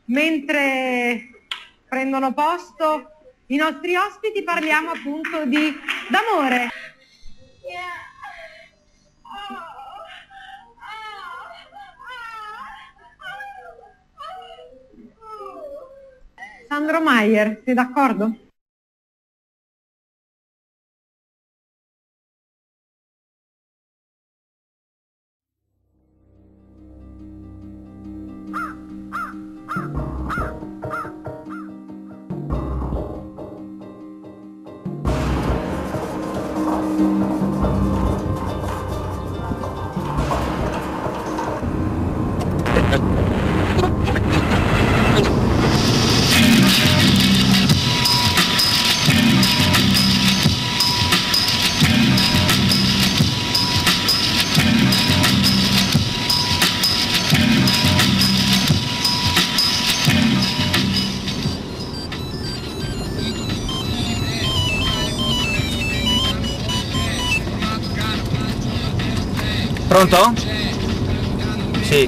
Mentre prendono posto i nostri ospiti parliamo appunto d'amore. Sandro Maier, sei d'accordo? Pronto? Sì.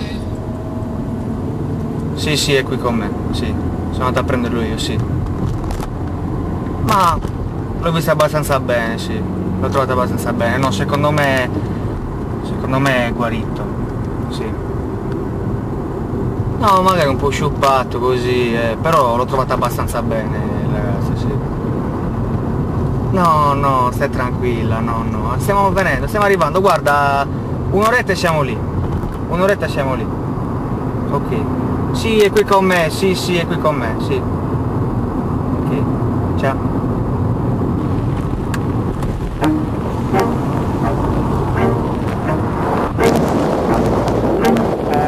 Sì, è qui con me, sì. Sono andato a prenderlo io, sì. Ma l'ho visto abbastanza bene, sì. L'ho trovato abbastanza bene. No, secondo me è guarito, sì. No, magari un po' sciuppato così, però l'ho trovato abbastanza bene, ragazzi, sì. No, stai tranquilla, no. Stiamo venendo, stiamo arrivando, guarda. Un'oretta siamo lì. Un'oretta siamo lì. Ok. Sì, è qui con me, sì, è qui con me, sì. Ok. Ciao.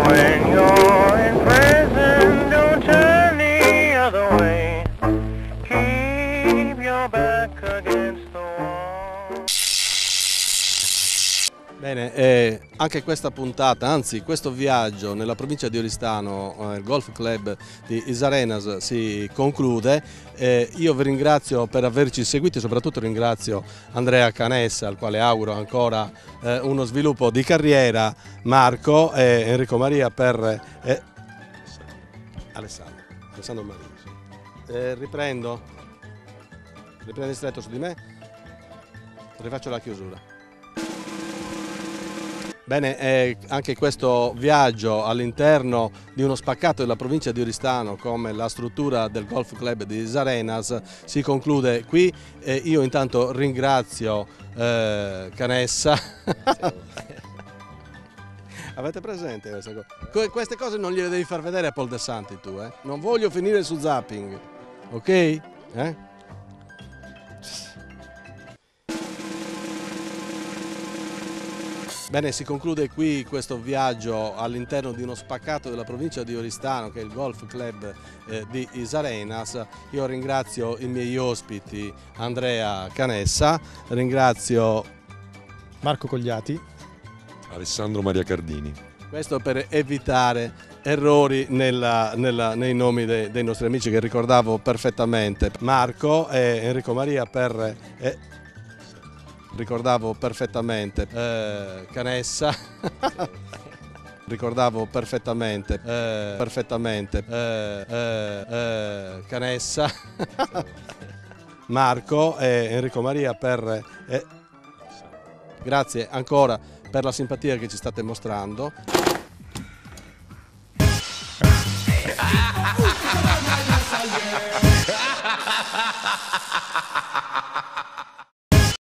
When you're in prison, don't turn the other way. Keep your back against the wall. Bene, anche questa puntata, anzi questo viaggio nella provincia di Oristano, il Golf Club di Isarenas si conclude. Io vi ringrazio per averci seguiti, soprattutto ringrazio Andrea Canessa, al quale auguro ancora uno sviluppo di carriera, Marco e Enrico Maria per Alessandro Maria. Riprendo stretto su di me, rifaccio la chiusura. Bene, anche questo viaggio all'interno di uno spaccato della provincia di Oristano come la struttura del Golf Club di Isarenas si conclude qui. Io intanto ringrazio Canessa. Avete presente questa cosa? Queste cose non gliele devi far vedere a Paul De Santi tu, eh? Non voglio finire su zapping, ok? Bene, si conclude qui questo viaggio all'interno di uno spaccato della provincia di Oristano che è il Golf Club di Isarenas. Io ringrazio i miei ospiti Andrea Canessa, ringrazio Marco Cogliati, Alessandro Maria Cardini. Questo per evitare errori nei nomi dei nostri amici che ricordavo perfettamente. Marco e Enrico Maria per... ricordavo perfettamente Canessa, ricordavo perfettamente Canessa, Marco e Enrico Maria per grazie ancora per la simpatia che ci state mostrando.